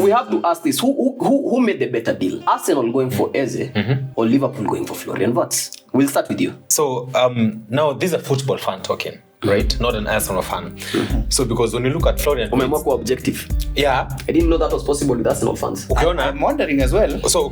we have to ask this: who made the better deal? Arsenal going for Eze or Liverpool going for Florian Wirtz? We'll start with you. So now this is a football fan talking, right? Not an Arsenal fan. So because when you look at Florian Wirtz, objective. Yeah, I didn't know that was possible with Arsenal fans. I'm wondering as well. So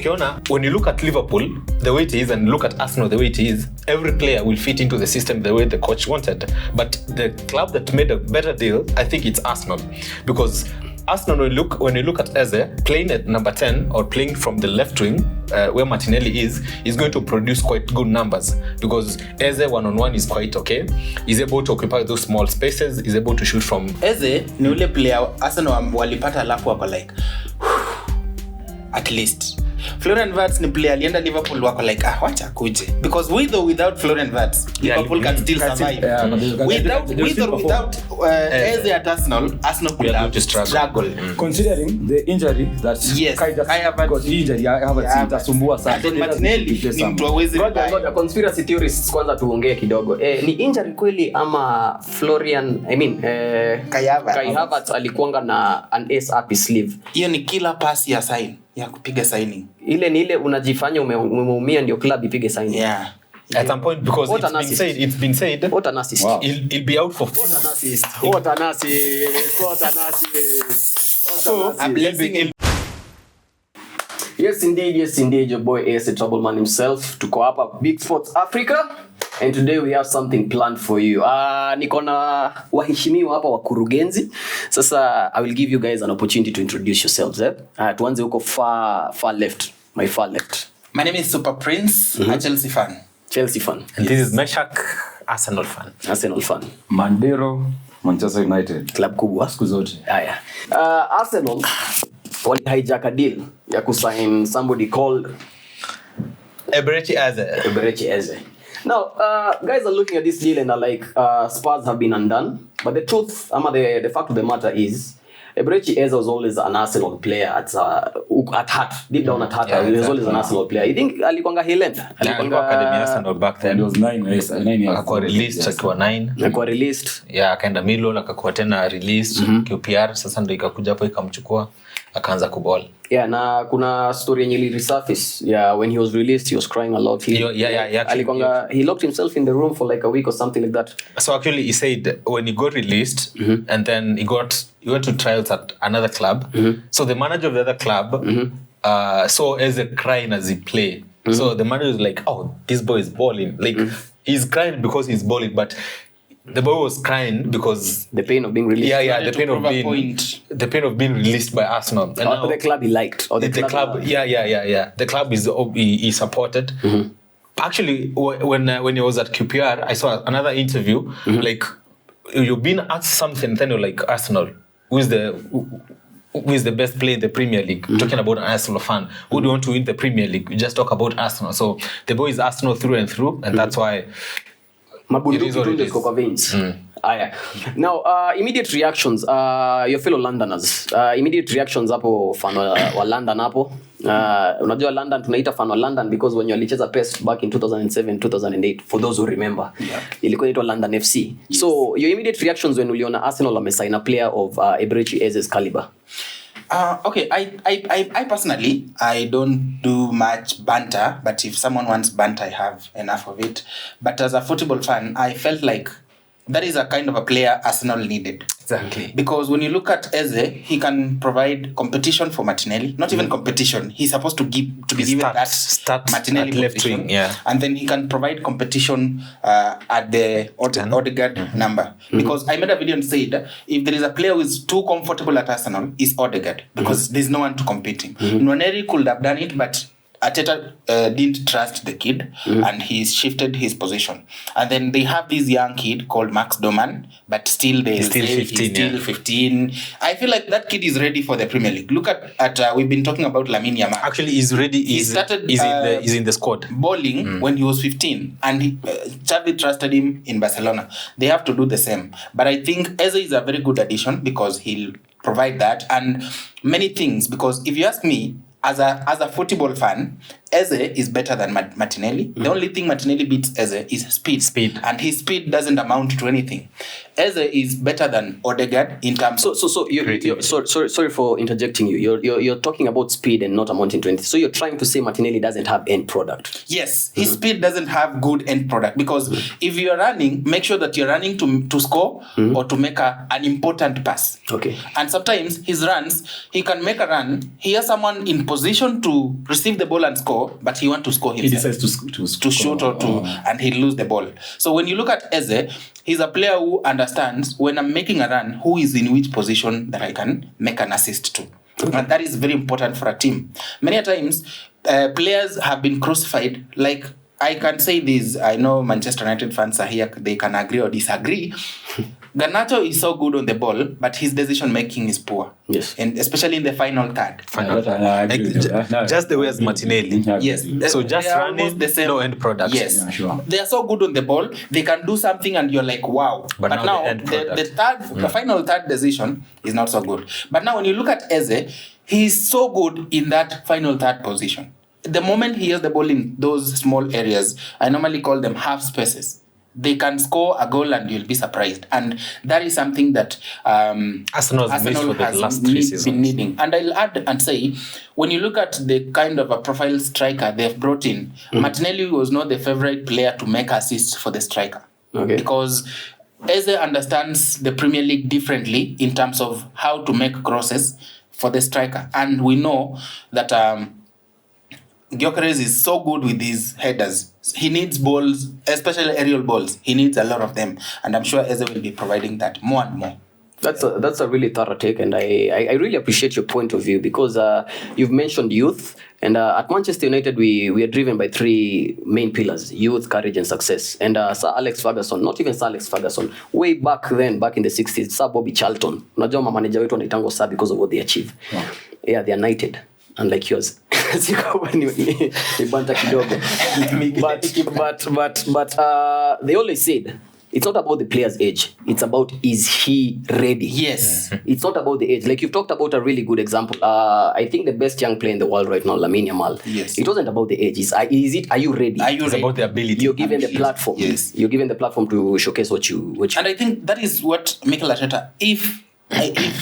when you look at Liverpool the way it is and look at Arsenal the way it is, every player will fit into the system the way the coach wanted. But the club that made a better deal, I think it's Arsenal, because Arsenal, when you look at Eze playing at number 10 or playing from the left wing where Martinelli is going to produce quite good numbers, because Eze one-on-one is quite okay. He's able to occupy those small spaces. He's able to shoot from... Eze ni ule player Arsenal walipata alafu wako like at least. Florian Wirtz ni player alienda Liverpool wako like wacha kuje, because with or without Florian Wirtz Liverpool can still survive. With or without Eze at Arsenal could have to struggle. Considering the injury that Kai Havertz got injury, Havertz itasumbua sana. Martinelli ni mtu hawezi. Ngoja conspiracy theorists kwanza tuongee kidogo. Ni injury kweli ama Florian, Kai Havertz alikuanga na an ace up his sleeve? Hiyo ni killer pass ya sign ya kupiga signing. Ile ni ile unajifanya umeumia ndio club ipige signing. Yeah. At some point, because it's been said what an assist. Wow. He'll be out for what an assist. So a blessing. Yes indeed, your boy Eze Trouble Man himself. Tuko hapa Big Sports Africa, and today we have something planned for you. Niko na waheshimiwa hapa wakurugenzi. Sasa I will give you guys an opportunity to introduce yourselves. Tuanze huko far left, my far left. My name is Super Prince, a Chelsea fan. And this is Meshak, Arsenal fan. Mandero, Manchester United. Club kubwa siku zote. Haya. Arsenal wali hijack a deal ya kusign somebody called Eberechi Eze. Now, guys are looking at this deal and are like, Spurs have been undone. But the truth, the fact of the matter is, Eberechi Eze was always an Arsenal player at heart. Deep down at heart, he was always an Arsenal player. You think alikuanga Highland? Alikuwa Academy Arsenal back then. It was 9 years. Akakuwa released akiwa 9. Akakuwa released. Yeah, akaenda Milan akakuwa tena released. QPR sasa ndio ikakuja hapo ikamchukua akaanza kuball. Yeah, na kuna story yenye ili resurface. Yeah, when he was released, he was crying a lot. He locked himself in the room for like a week or something like that. So actually, he said when he got released, and then he went to trials at another club. So the manager of the other club saw Eze crying as he played. So the manager was like, "Oh, this boy is balling. Like he's crying because he's balling, but." The boy was crying because the pain of being released. The pain of being released by Arsenal. And now, the club he liked, or the club. The club he supported. Actually, when he was at QPR, I saw another interview. Like you've been asked something, then you're like Arsenal. Who is the best player in the Premier League? Talking about an Arsenal fan. Who do you want to win the Premier League? You just talk about Arsenal. So the boy is Arsenal through and through, and that's why. Now, immediate reactions, your fellow Londoners. Immediate reactions hapo fan wa London hapo. Unajua London tunaita fan wa London because when you walicheza PES back in 2007, 2008, for those who remember, ilikuwa inaitwa London FC. Yes. So, your immediate reactions when uliona Arsenal wamesign a player of Eberechi Eze's caliber? Okay, I personally, I don't do much banter, but if someone wants banter, I have enough of it. But as a football fan, I felt like that is a kind of a player Arsenal needed. Exactly. Because when you look at Eze, he can provide competition for Martinelli. Not even competition. He's supposed to be given that Martinelli left wing, and then he can provide competition at the Odegaard number. Because I made a video and said, if there is a player who is too comfortable at Arsenal, it's Odegaard. Because there's no one to compete him. Nwaneri could have done it, but Arteta didn't trust the kid and he shifted his position. And then they have this young kid called Max Doman, but still he's still 15. I feel like that kid is ready for the Premier League. Look at we've been talking about Lamine Yamal. Actually, he's ready. He's in the squad. Bowling when he was 15, and Xavi trusted him in Barcelona. They have to do the same. But I think Eze is a very good addition because he'll provide that and many things. Because if you ask me, as a football fan, Eze is better than Martinelli. The only thing Martinelli beats Eze is speed. And his speed doesn't amount to anything. Eze is better than Odegaard in terms. So sorry for interjecting you. You're talking about speed and not amounting to anything. So you're trying to say Martinelli doesn't have end product. Yes, his speed doesn't have good end product, because if you're running, make sure that you're running to score or to make an important pass. Okay. And sometimes his runs, he can make a run. He has someone in position to receive the ball and score, but he wants to score himself. He decides to shoot or and he lose the ball. So when you look at Eze, he's a player who understands when I'm making a run, who is in which position that I can make an assist to. And that is very important for a team. Many times, players have been crucified. Like, I can say this, I know Manchester United fans are here, they can agree or disagree. Garnacho is so good on the ball, but his decision making is poor. Yes. And especially in the final third. Just the way as Martinelly. Yes. So just they are running, almost the same. no end product. Yes. Yeah, sure. They are so good on the ball, they can do something and you're like, wow. But now the end product. the final third decision is not so good. But now when you look at Eze, he's so good in that final third position. The moment he has the ball in those small areas, I normally call them half spaces. They can score a goal and you'll be surprised. And that is something that Arsenal has missed for the last 3 seasons. Been needing. And I'll add and say, when you look at the kind of a profile striker they've brought in, Martinelli was not the favorite player to make assists for the striker. Okay. Because Eze understands the Premier League differently in terms of how to make crosses for the striker. And we know that Gyökeres is so good with his headers. He needs balls, especially aerial balls. He needs a lot of them. And I'm sure Eze will be providing that more and more. That's a really thorough take, and I really appreciate your point of view, because you've mentioned youth, and at Manchester United we are driven by 3 main pillars: youth, courage, and success. And Sir Alex Ferguson, not even Sir Alex Ferguson, way back in the 60s, Sir Bobby Charlton, unajua manager wetu wanaitango Sir because of what they achieve. Yeah, they are knighted, unlike yours. But they always said, it's not about the player's age. It's about, is he ready? Yes. It's not about the age. Like, you've talked about a really good example. I think the best young player in the world right now, Lamine Yamal. Yes. It wasn't about the age. Are you ready? It's about the ability. You're given the platform. Yes. You're given the platform to showcase what you. And I think that is what Mikel Arteta, if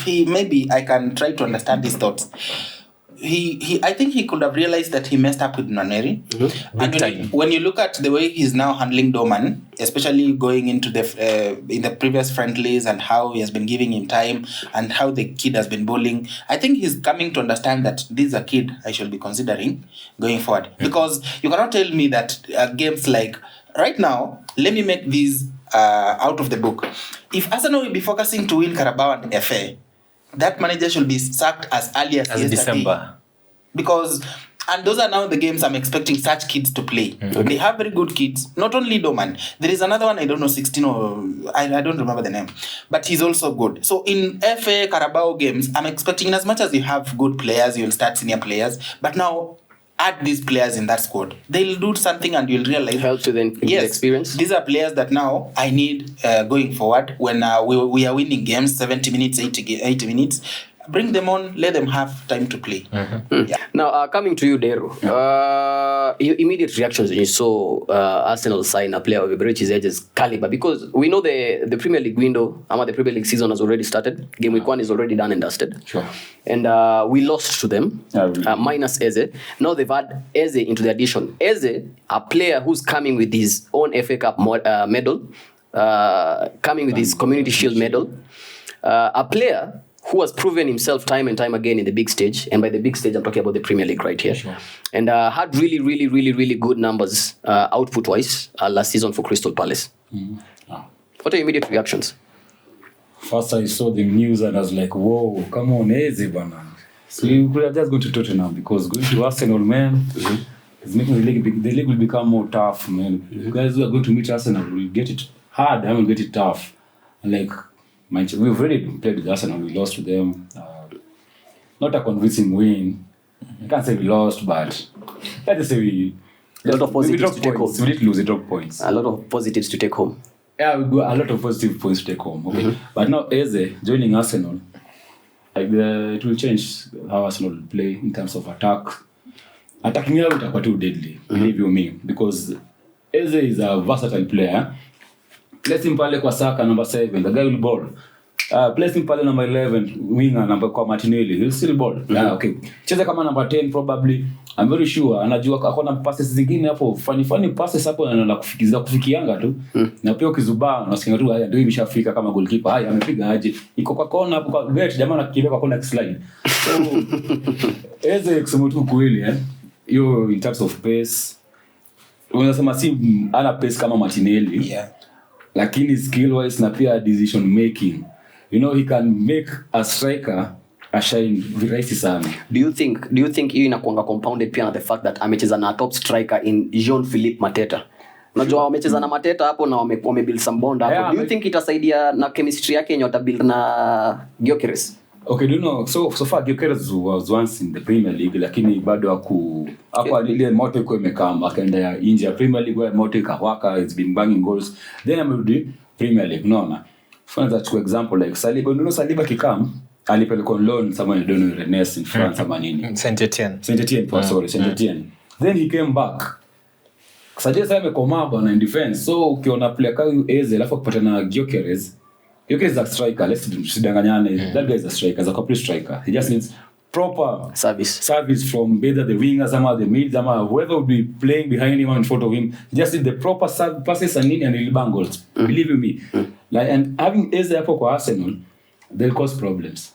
he, maybe I can try to understand his thoughts. I think he could have realized that he messed up with Nwaneri. And when you look at the way he's now handling Doman, especially going into in the previous friendlies and how he has been giving him time and how the kid has been bullying, I think he's coming to understand that this is a kid I should be considering going forward. Because you cannot tell me that games like right now, let me make these out of the book. If Arsenal will be focusing to win Carabao and FA, that manager should be sacked as early as yesterday. December. Because, and those are now the games I'm expecting such kids to play. Okay. They have very good kids. Not only Doman. There is another one, I don't know, 16 or... I don't remember the name. But he's also good. So in FA Carabao games, I'm expecting, in as much as you have good players, you'll start senior players. But now, add these players in that squad. They'll do something and you'll realize... Help to the experience. These are players that now I need going forward when we are winning games, 70 minutes, 80 minutes. Bring them on, let them have time to play. Yeah. Now, coming to you, Dero, your immediate reactions when you saw Arsenal sign a player of Eberechi's Edge's caliber, because we know the Premier League window, the Premier League season has already started. Game week 1 is already done and dusted. Sure. And we lost to them, minus Eze. Now they've had Eze into the addition. Eze, a player who's coming with his own FA Cup medal, coming with his Community Shield medal, a player who has proven himself time and time again in the big stage. And by the big stage, I'm talking about the Premier League right here. Sure. And had really good numbers output-wise last season for Crystal Palace. What are your immediate reactions? First, I saw the news and I was like, whoa, come on, Eze, bana. So you could have just gone to Tottenham, because going to Arsenal, man, is making the league will become more tough, man. You guys who are going to meet Arsenal will get it hard, I will get it tough. Like, we've already played with Arsenal, we lost to them. Not a convincing win. I can't say we lost, but let's just say we... A lot of positives to take home. We did lose, we dropped points. A lot of positives to take home. Yeah, we got a lot of positive points to take home. Okay, but now Eze joining Arsenal, like it will change how Arsenal will play in terms of attack. attacking yao itakuwa too deadly, believe you me, because Eze is a versatile player. Place him pale kwa Saka number 7, the guy will ball. Place him pale number 11, winger number kwa Martinelli, he'll still ball. Okay. Cheza kama number 10 probably. I'm very sure anajua akona passes zingine hapo, funny passes hapo na kufikianga tu. Na pia ukizubaa unasikia tu haya ndio imeshafika kama goalkeeper. Haya amepiga aje. Iko kwa kona hapo kwa bet jamaa anakimbia kwa kona slide. So Eze kusema tu kweli hiyo in terms of pace unasema si ana pace kama Martinelli. Yeah. Lakini skill wise na pia decision making, you know, he can make a striker ashine virahisi sana. Do you think hiyo inakuanga compounded pia na the fact that amecheza na top striker in Jean-Philippe Mateta? Unajua wamecheza na Mateta hapo na wamebuild some bond hapo. Do you think itasaidia na chemistry yake yenye watabuild na Gyökeres? Okay, do you know, so far Gyökeres was once in the Premier League, lakini bado hapo ile moto iko imekama, akaenda nje ya Premier League where moto ikawaka, it's been banging goals, then amerudi Premier League. Unaona, for example like Saliba, you know, Saliba kikam alipelekwa on loan somewhere, I don't know, Rennes in France ama nini, Saint-Etienne, Saint-Etienne. Then he came back. Sasa amekoma bwana in defense. So ukiona player kama Eze alafu kupata na Gyökeres is a striker, let's sidanganyane. That guy is a striker, is a complete striker. He just needs proper service from either the wingers or the mids or whoever will be playing behind him or in front of him. He just needs the proper passes and he'll bang goals. Believe me. Like, and having Eze hapo kwa Arsenal, they'll cause problems.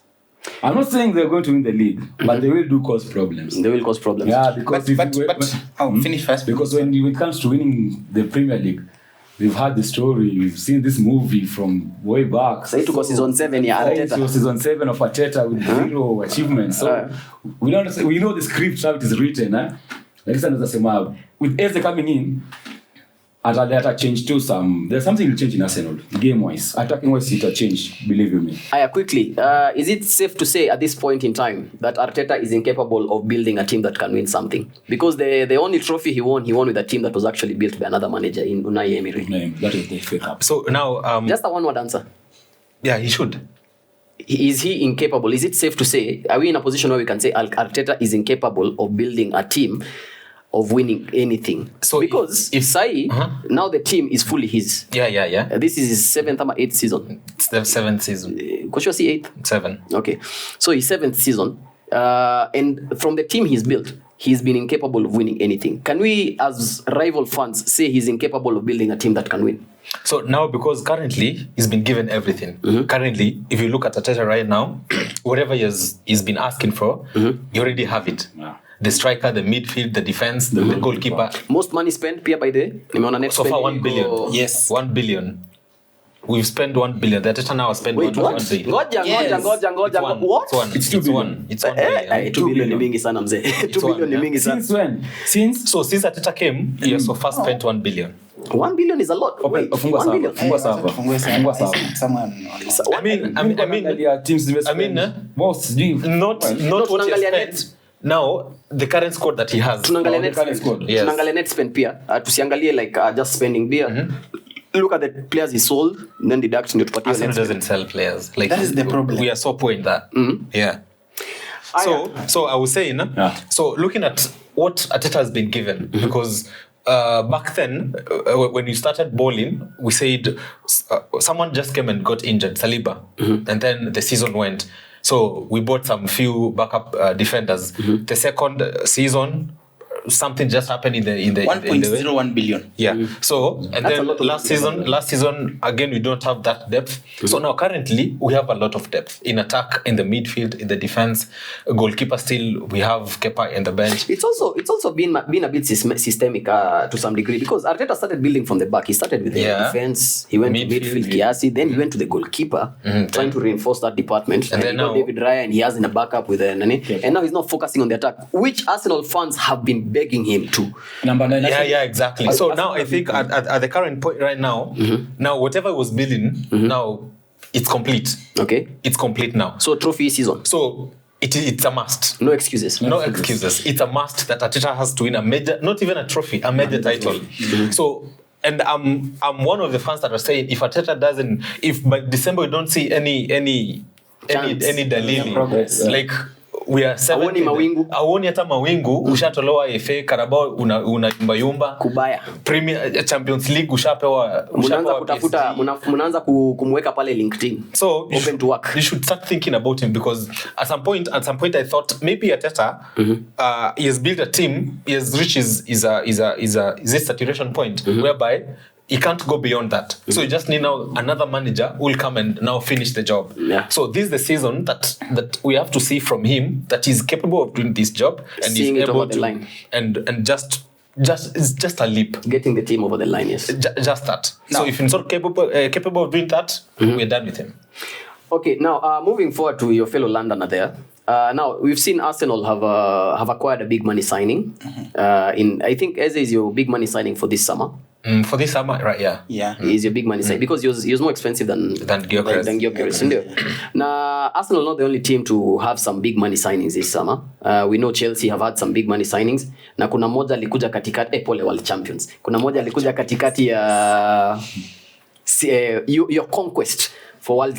I'm not saying they're going to win the league, but they will cause problems. They will cause problems. Yeah, because finish first. Because when it comes to winning the Premier League, we've heard the story, we've seen this movie from way back. So it was season 7 ya Arteta. It was season 7 of Arteta with zero achievements. So we know the script how it is written. Like I said, with Eze coming in, Atalanta change too some. There's something will change in Arsenal game wise. Attacking wise it will change, believe you me. Quickly, is it safe to say at this point in time that Arteta is incapable of building a team that can win something? Because the only trophy he won with a team that was actually built by another manager in Unai Emery. That is the fake up. So now just a one-word answer. Yeah, he should. Is he incapable? Is it safe to say, are we in a position where we can say Arteta is incapable of building a team of winning anything? So because if Sai, now the team is fully his. Yeah. This is his 7th or 8th season. It's the 7th season. Could you see 8th? 7. Okay. So his 7th season. And from the team he's built, he's been incapable of winning anything. Can we, as rival fans, say he's incapable of building a team that can win? So now, because currently he's been given everything. Currently, if you look at Arteta right now, whatever he's been asking for, you already have it. Yeah. The striker, the midfield, the defense, the goalkeeper. Most money spent, Pia by the net so far 1 billion. Yes. 1 billion. We've spent 1 billion. The Arteta now has spent 1 billion. Ngoja. What? It's 2 billion. It's 1 billion. 2 billion ni mingi sana mzee. 2 billion ni mingi sana. Since when? Since Arteta came, he has so far spent 1 billion. 1 billion is a lot. Wait, 1 billion. Not what he spent. Now the current squad that he has. Tunaangalia net spend pia. Tusiangalie like just spending beer. Look at the players he sold, then deduct ndio tupatie. Arsenal doesn't sell players. Like that is the problem. We are so poor in that. Yeah. So I was saying, so looking at what Arteta has been given, because back then, when we started bowling, we said someone just came and got injured, Saliba, and then the season went. So we bought some few backup defenders. The second season, something just happened in the 1.01 billion. Yeah. So and that's then last season again we don't have that depth. So now currently we have a lot of depth in attack, in the midfield, in the defense. Goalkeeper still we have Kepa in the bench. It's also been a bit systemic to some degree, because Arteta started building from the back. He started with the defense. He went to midfield Kiasi, then he went to the goalkeeper, trying to reinforce that department. And then now David Raya, and he has in a backup with Nani. And now he's not focusing on the attack, which Arsenal fans have been begging him to. Number 9. Yeah, exactly. So now I think at the current point right now, now whatever was building, now it's complete. Okay. It's complete now. So trophy season. So it's a must. No excuses. No excuses. It's a must that Arteta has to win a major, not even a trophy, a major title. So, and I'm one of the fans that are saying if Arteta doesn't, if by December we don't see any dalili, progress, like we are seventh. Hauoni mawingu. Hauoni hata mawingu. Ushatolewa FA, Carabao una yumba. Kubaya. Premier Champions League ushapewa kutafuta mnaanza kumweka pale LinkedIn. So open to work. You should start thinking about him, because at some point I thought maybe Arteta he has built a team, he has reached his saturation point whereby he can't go beyond that. So you just need now another manager who will come and now finish the job. Yeah. So this is the season that we have to see from him that he's capable of doing this job and seeing he's it able over the to line. and just it's just a leap. Getting the team over the line, yes. Just that. Now, so if he's not capable of doing that, we're done with him. Okay, now moving forward to your fellow Londoner there. Now we've seen Arsenal have acquired a big money signing. I think Eze is your big money signing for this summer. For this summer, right? Yeah. He's your big money signing because he was more expensive than Gyökeres. Now Arsenal not the only team to have some big money signings this summer. We know Chelsea have had some big money signings. Na kuna moja alikuja katikati pole World Champions. Kuna moja alikuja katikati ya your conquest for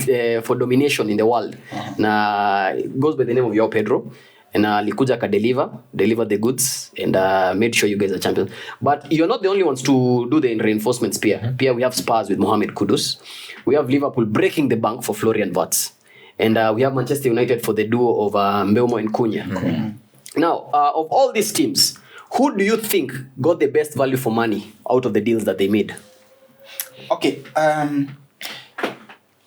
domination in the world. Na it goes by the name of Joao Pedro. And alikuja deliver the goods and made sure you guys are champions. But you're not the only ones to do the reinforcements. Pia we have Spurs with Mohamed Kudus. We have Liverpool breaking the bank for Florian Wirtz. And we have Manchester United for the duo of Mbeumo and Cunha. Now, of all these teams, who do you think got the best value for money out of the deals that they made? Okay.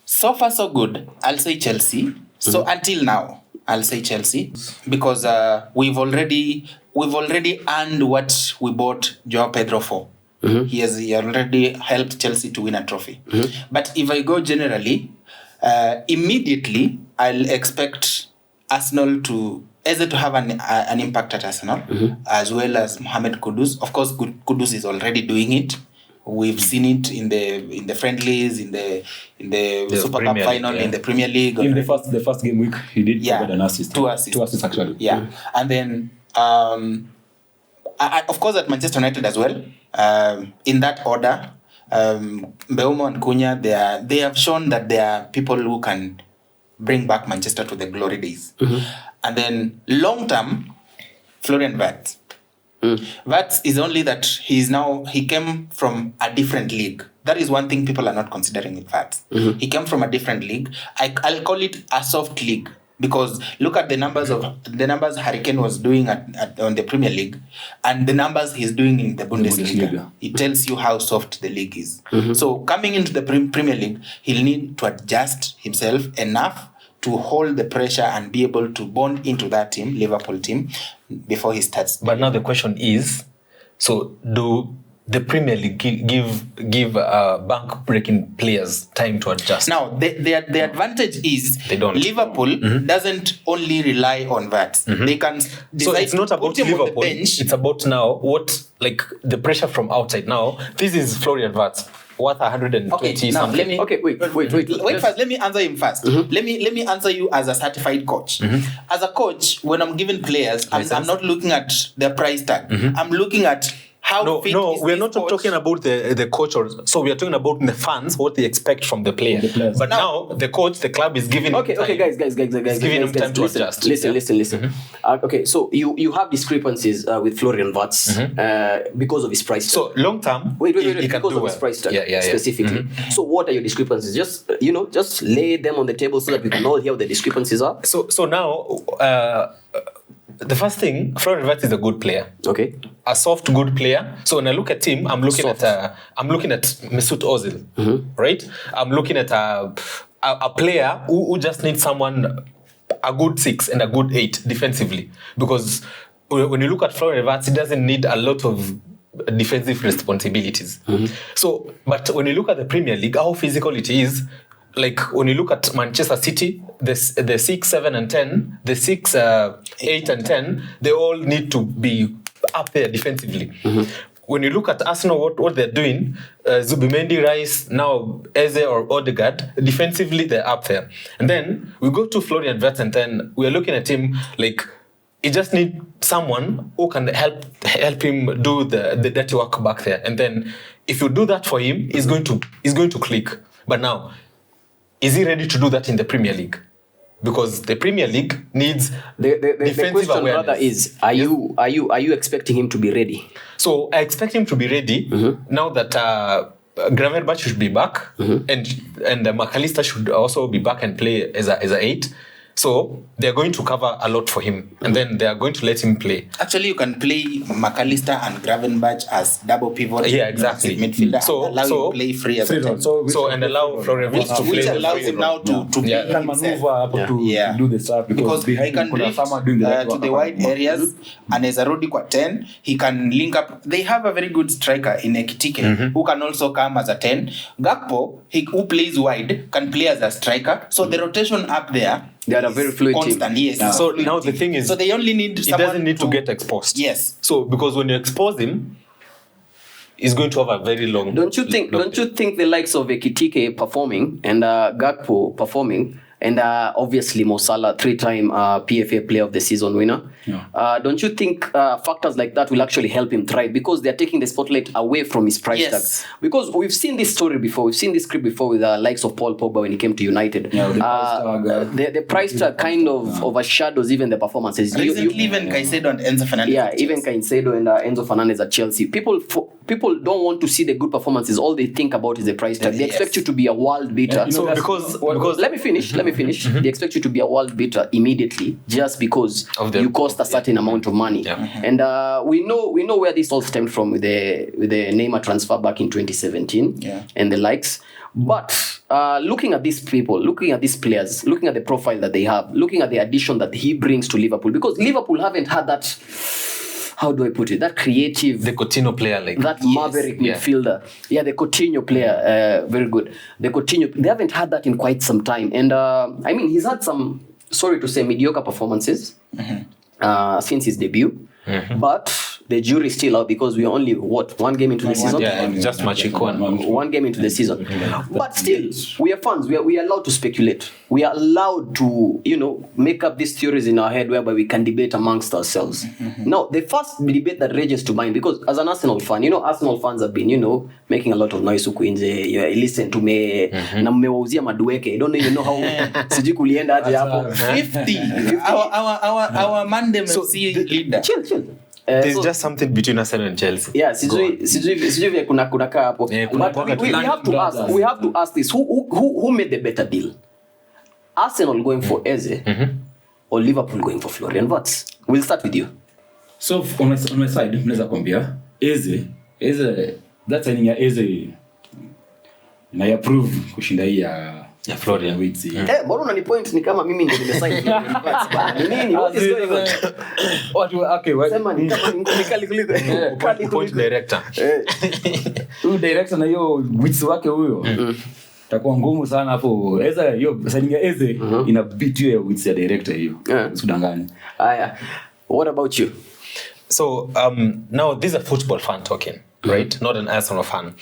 So far so good. I'll say Chelsea. So until now, I'll say Chelsea, because we've already earned what we bought Joao Pedro for. He already helped Chelsea to win a trophy. But if I go generally, immediately I'll expect Arsenal to have an impact at Arsenal, as well as Mohamed Kudus. Of course, Kudus is already doing it. We've seen it in the friendlies, in the Super Cup final, in the Premier League. In the first game week, he did provide an assist. Two assists actually. Yeah, and then I, of course at Manchester United as well. In that order, Mbeumo and Cunha, they have shown that they are people who can bring back Manchester to the glory days. And then long term, Florian Wirtz. Wirtz is only that he came from a different league. That is one thing people are not considering with Wirtz. He came from a different league. I'll call it a soft league, because look at the numbers Harry Kane was doing on the Premier League and the numbers he's doing in the Bundesliga. It tells you how soft the league is. So coming into the Premier League, he'll need to adjust himself enough to hold the pressure and be able to bond into that team, Liverpool team, before he starts. But now the question is, so do the Premier League give bank-breaking players time to adjust? Now, the advantage is they don't. Liverpool doesn't only rely on Wirtz. They can decide. So it's not about Liverpool. It's about now the pressure from outside. Now, this is Florian Wirtz, worth 120 something. Wait first. Let me answer him first. Let me answer you as a certified coach. As a coach, when I'm giving players, I'm not looking at their price tag. I'm looking at how fit is we're not coach. talking about the coach, so we are talking about the fans, what they expect from the player. But now the coach, the club is giving guys, giving him time to adjust. Listen. Okay, so you have discrepancies with Florian Wirtz because of his price tag. So long term, wait, because of his price tag specifically. So what are your discrepancies? Just lay them on the table so that we can all hear what the discrepancies are. So now the first thing, Florian Wirtz is a good player. Okay. A soft, good player. So when I look at him, I'm looking at Mesut Ozil, right? I'm looking at a player who just needs someone, a good 6 and a good 8 defensively. Because when you look at Florian Wirtz, he doesn't need a lot of defensive responsibilities. So, but when you look at the Premier League, how physical it is, like when you look at Manchester City, the 6, 7, and 10, the 6, 8, and 10, they all need to be up there defensively. When you look at Arsenal, what they're doing, Zubimendi, Rice, now Eze or Odegaard, defensively they're up there. And then we go to Florian Wirtz, and then we're looking at him like he just needs someone who can help him do the dirty work back there. And then if you do that for him, he's going to click. But now, is he ready to do that in the Premier League? because the Premier League needs The defensive question awareness. rather is, are you expecting him to be ready? So I expect him to be ready now that Gravenberch should be back, and McAllister should also be back and play as a 8. So they're going to cover a lot for him, and then they are going to let him play. Actually, you can play McAllister and Gravenberch as double pivot. Yeah, exactly. Midfielder. So- and allow so- you to play free as a 10. And allow Florian Wirtz to play. Which the allows free him role. now to Yeah. play Can himself. maneuver up to Yeah. do the stuff Because he behind can kuna drift someone doing the right to work the apart wide from areas, and as a Rodi kwa 10, he can link up. They have a very good striker in Ekitike who can also come as a 10. Gakpo, who plays wide, can play as a striker. So the rotation up there, They are a is very fluid team. constant. Yes, it's a So fluid now the team. thing is, so they only need He someone doesn't need to get exposed. Yes. So because when you expose him, he's going to have a very long. Don't you think the likes of Ekitike performing and Gakpo performing and obviously Mo Salah, 3-time PFA Player of the Season winner, don't you think factors like that will actually help him thrive because they're taking the spotlight away from his price Yes. tag? Because we've seen this story before, we've seen this script before with the likes of Paul Pogba when he came to United. Yeah, the price tag, the price tag kind of overshadows even the performances. Recently, even Caicedo and Enzo Fernandez. Yeah, even Caicedo and Enzo Fernandez at Chelsea. People don't want to see the good performances. All they think about is the price tag. They expect you to be a world beater. You know, that's- because Let me finish. They expect you to be a world beater immediately just because Of the- you cost a certain amount of money. Yeah. And we know where this all stemmed from with the Neymar transfer back in 2017 Yeah. and the likes. But looking at these people, looking at these players, looking at the profile that they have, looking at the addition that he brings to Liverpool, because Liverpool haven't had that, how do I put it, that creative, the Coutinho player like that maverick midfielder. Yeah, the Coutinho player, very good. The Coutinho, they haven't had that in quite some time. And I mean, he's had some, sorry to say, mediocre performances since his debut. But the jury's still out because we're only, one game into the season? Yeah, just match one. One game into the season. But still, we are fans. We are allowed to speculate. We are allowed to, make up these theories in our head whereby we can debate amongst ourselves. Now, the first debate that rages to mind, because as an Arsenal fan, Arsenal fans have been, making a lot of noise huku nje. Listen to me, na mmewauzia madueke. I don't even know how sijui kulienda aje hapo. 50. Our Monday FC leader. Chill. There's just something between Arsenal and Chelsea. Yeah, sijui vile kuna kaa hapo. Yeah, kuna But pocket we have to ask this. Who made the better deal? Arsenal going for Eze or Liverpool going for Florian Wirtz? We'll start with you. So on my side, mnaweza kwambia Eze that signing ya Eze na approve kushinda hii ya Florian Wirtz. Mbona unani point ni kama mimi ndio nimesign Florian Wirtz bana. Ni nini? What is going on? Okay, what? Sema ni kama ni kali kuliko. Kali Point kuliko. director. Huyu director na hiyo Wirtz wake huyo. Takuwa ngumu sana hapo. Eze hiyo signing ya Eze ina beat hiyo ya Wirtz ya director hiyo. Usidanganye. Aya. What about you? So now this is a football fan talking, right? Not an Arsenal fan.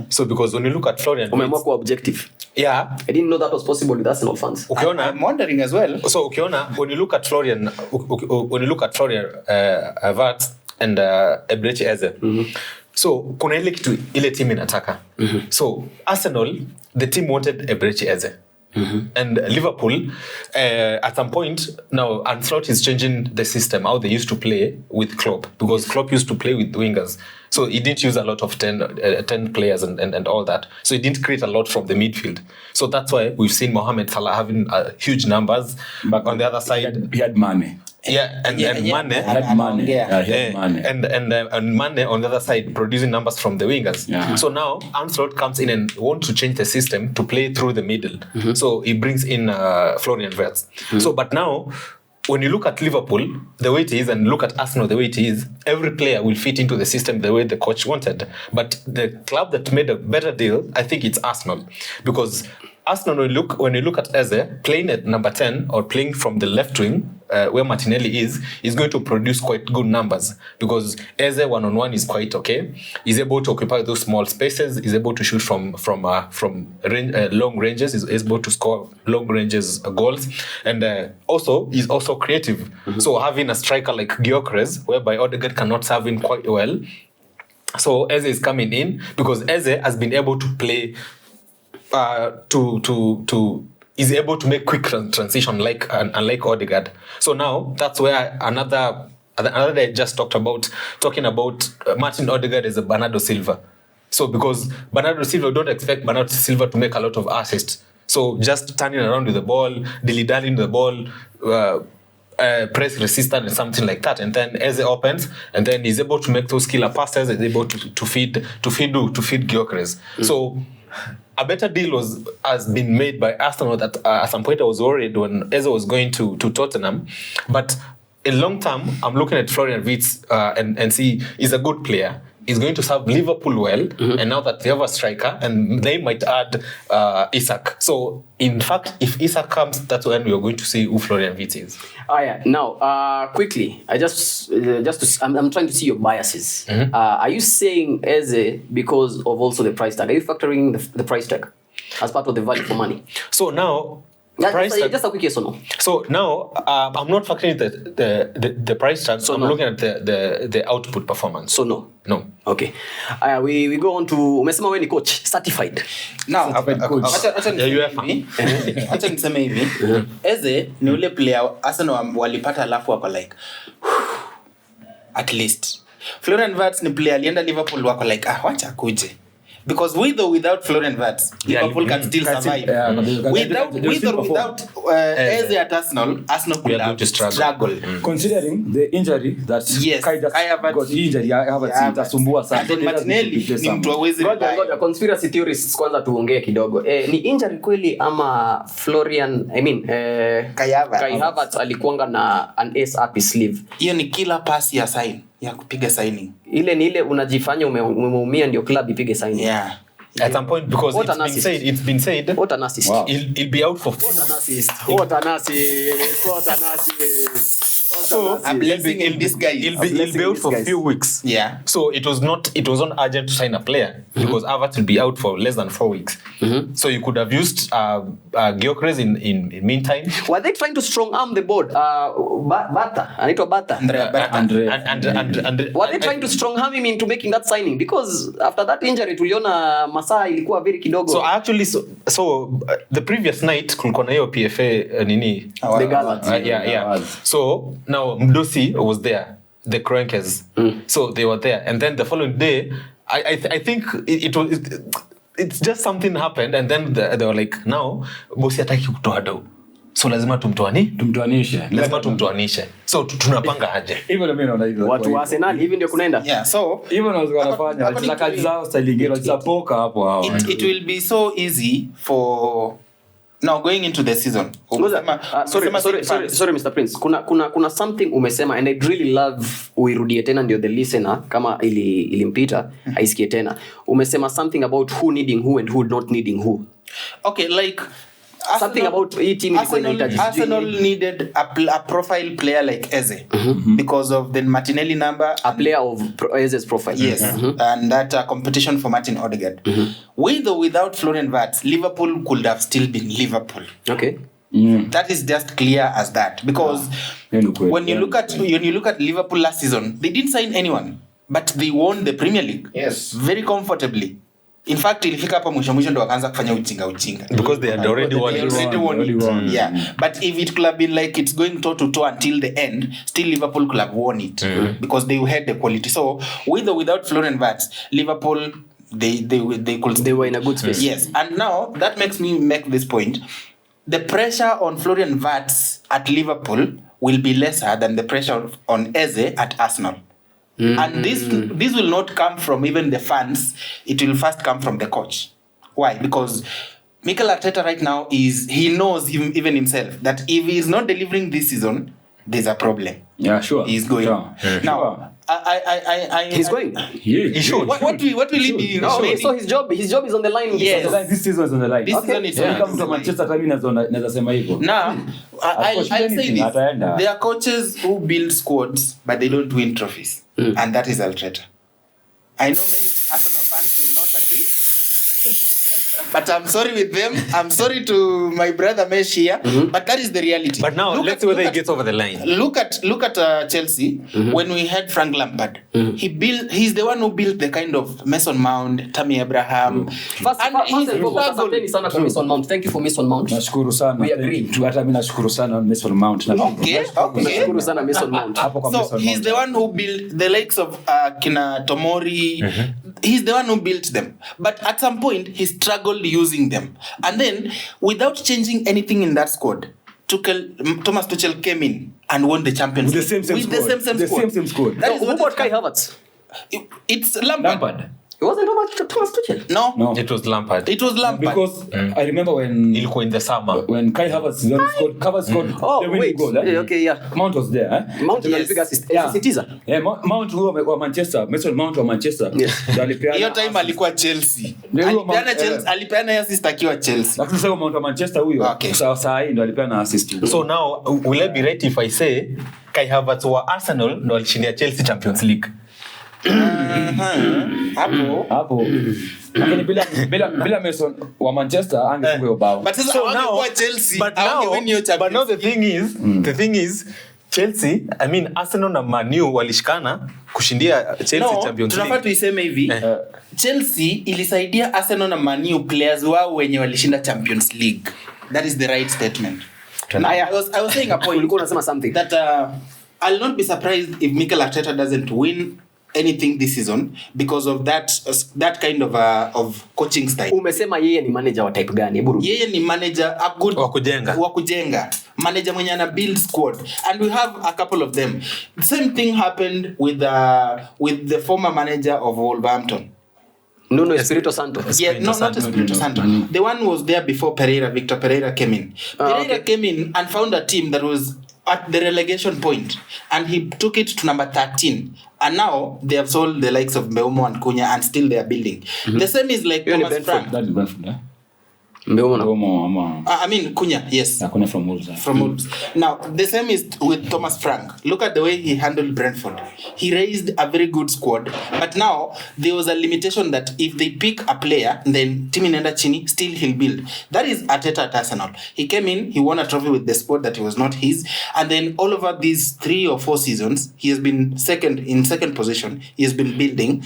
So because when you look at Florian Umeamua Wirtz, kuwa objective. yeah, I didn't know that was possible with Arsenal fans. ukiona I'm wondering as well. so ukiona when you look at Florian Wirtz and Eberechi Eze, so kuna ile team inataka. So Arsenal, the team wanted Eberechi Eze. And Liverpool, at some point now, Ancelotti is changing the system how they used to play with Klopp, because Klopp used to play with wingers, so he didn't use a lot of 10 players and all that, so he didn't create a lot from the midfield. So that's why we've seen Mohamed Salah having huge numbers, but on the other side he had money. and Mane. Had money. Yeah. He had money. And Mane on the other side producing numbers from the wingers. Yeah. So now Ancelotti comes in and wants to change the system to play through the middle. So he brings in Florian Wirtz. So but now when you look at Liverpool the way it is and look at Arsenal the way it is, every player will fit into the system the way the coach wanted. But the club that made a better deal, I think it's Arsenal, because Arsenal, when you look at Eze playing at number 10 or playing from the left wing where Martinelli is going to produce quite good numbers, because Eze one-on-one is quite okay. He's able to occupy those small spaces. He's able to shoot from long ranges. He's able to score long ranges goals, and also he's also creative. So having a striker like Gyökeres, whereby Odegaard cannot serve him quite well. So Eze is coming in because Eze has been able to play is able to make quick transition unlike Odegaard. So now that's where another day I just talking about Martin Odegaard as a Bernardo Silva. So because Bernardo Silva, don't expect Bernardo Silva to make a lot of assists. So just turning around with the ball, dilly-dallying the ball, press resistant and something like that, and then Eze opens, and then he's able to make those killer passes, and able to feed Gyökeres. So a better deal has been made by Arsenal. That at some point I was worried when Eze was going to Tottenham, but in long term I'm looking at Florian Wirtz and see he's a good player. He's going to serve Liverpool well, and now that they have a striker, and they might add Isak. So, in fact, if Isak comes, that's when we are going to see who Florian Wirtz is. Yeah. Now, quickly, I'm trying to see your biases. Are you saying Eze because of also the price tag? Are you factoring the price tag as part of the value for money? So now. Just a quick yes or no. So now I'm not factoring the price tag. So I'm looking at the output performance. So no. Okay. We go on to umesema wewe ni coach certified. Now, acha niseme hivi. Eze ni ule player Arsenal walipata alafu wako like at least. Florian Wirtz ni player alienda Liverpool wako like wacha kuje. Because with or without Florian Wirtz, Liverpool can still survive. With or without Eze at Arsenal could have struggle. Considering the injury that Kai got injury, itasumbua sana. And Martinelli ni mtu hawezi. Ngoja conspiracy theorists kwanza tuongee kidogo. Ni injury kweli ama Florian, Kai Havertz alikuanga na an ace up his sleeve. Hiyo ni killer pass ya kupiga signing. Ile ni ile unajifanya umeumia ndio club ipige signing. Yeah. At some point, because it's been said what an assist. Wow. He'll be out for What an assist. So a blessing in disguise. He'll be out for a few weeks. Yeah. So it was not urgent to sign a player because Havertz will be out for less than 4 weeks. So you could have used Gyökeres in meantime. Were they trying to strong arm the board? Bata, anaitwa Bata. And were they trying to strong arm him into making that signing? Because after that injury tuliona masaa ilikuwa very kidogo. So actually the previous night kulikuwa na hiyo PFA nini? The Gallants. Yeah. So now Mdosi was there, the Kroenkes. So they were there, and then the following day I think it's just something happened, and then they were like, now bosi hataki kutoa dau, so lazima tumtoanishe. So tunapanga aje hivyo ndio mimi naona hivyo watu wa Arsenal hivi ndio kunaenda. Yeah, so hivyo ndio wanafanya wacheza kazi zao style ingine watapoka hapo hao. It will be so easy for now going into the season. Sorry Mr. Prince. Kuna something umesema, and I really love uirudie tena ndio the listener kama ilimpita aisikie tena. Umesema something about who needing who and who not needing who. Okay, like something about hii team Arsenal needed a profile player like Eze because of the Martinelli number, a player of Eze's profile. Yes. And that competition for Martin Odegaard. With or without Florian Wirtz, Liverpool could have still been Liverpool. Okay. That is just clear as that, because when you look at Liverpool last season, they didn't sign anyone, but they won the Premier League. Yes. Very comfortably. In fact, ilifika hapa mwisho ndio wakaanza kufanya ujinga. Because they had already won it. Yeah. But if it could have been like it's going toe to toe until the end, still Liverpool could have won it because they had the quality. So with or without Florian Wirtz, Liverpool they were in a good space. Yes. And now that makes me make this point. The pressure on Florian Wirtz at Liverpool will be lesser than the pressure on Eze at Arsenal. And this will not come from even the fans. It will first come from the coach. Why? Because Mikel Arteta right now he knows even himself that if he is not delivering this season, there's a problem. Yeah, sure. He's going. Sure. Now, he's going. He should. What will he be? So his job is on the line. Yes. This season is on the line. This season is on the line. Come to Manchester time naweza sema hivyo. Now, I'll say this. There are coaches who build squads, but they don't win trophies. And that is Arteta. I know many Arsenal fans will not agree. But I'm sorry with them. I'm sorry to my brother Mesh here. But that is the reality. But now let's see whether he gets over the line. Look at Chelsea. When we had Frank Lampard, he's the one who built the kind of Mason Mount, Tammy Abraham. First and foremost, asanteni sana kwa Mason Mount. Thank you for Mason Mount. Nashukuru sana. We agree. Hata mimi nashukuru sana Mason Mount. Okay. Nashukuru sana Mason Mount. Hapo kwa So Mason he's Mount. the one who built the likes of Kina Tomori. He's the one who built them. But at some point, he struggled using them. And then, without changing anything in that squad, Thomas Tuchel came in and won the Champions With the League. same With squad. the same squad. That is Who what bought Kai Havertz? It's Lampard. Lampard. It wasn't Thomas Tuchel. No. It was Lampard. It was Lampard. Because I remember when Ilikuwa in the summer. Kai Havertz scored Oh, the winning wait. goal. Yeah, okay, yeah. Mount was there. Mount Yes. alipiga assist. Yeah. Assist. Yeah, Mount wa Manchester, Mason Mount wa Manchester. Yes. Ndio alipeana. Hiyo time alikuwa Chelsea. Ndio huyo Alipeana assist akiwa Chelsea. Lakini sasa Mount wa Manchester huyo. Okay. Sasa hii ndio alipeana assist. So now, will I be right if I say Kai Havertz wa Arsenal ndo alishindia Chelsea Champions League? Hapo. Lakini bila Mason wa Manchester angefunga hiyo bao. But sasa wangekuwa Chelsea. But now the thing is Chelsea, I mean Arsenal na Man U walishikana kushindia Chelsea Champions tunafaa League. tuiseme hivi. Chelsea ilisaidia Arsenal na Man U players wao wenye walishinda Champions League. That is the right statement. I was saying a point. Ulikuwa unasema something. That I'll not be surprised if Mikel Arteta doesn't win anything this season because of that kind of coaching style. Umesema yeye ni manager wa type gani? Buru. Yeye ni manager a good wa kujenga. Manager mwenye ana build squad, and we have a couple of them. The same thing happened with the former manager of Wolverhampton. No, Espirito Santo. Yeah, not Espirito Santo. The one was there before Victor Pereira came in. Pereira came in and found a team that was at the relegation point, and he took it to number 13. And now they have sold the likes of Mbeumo and Cunha, and still they are building. The same is like Thomas Frank. That is Brentford, eh? I mean Cunha, yes. Cunha from Wolves. From Wolves. Now, the same is with Thomas Frank. Look at the way he handled Brentford. He raised a very good squad, but now there was a limitation that if they pick a player, then Timi Nenda Chini, still he'll build. That is Arteta at Arsenal. He came in, he won a trophy with the squad that was not his, and then all over these 3 or 4 seasons, he has been in second position. He has been building,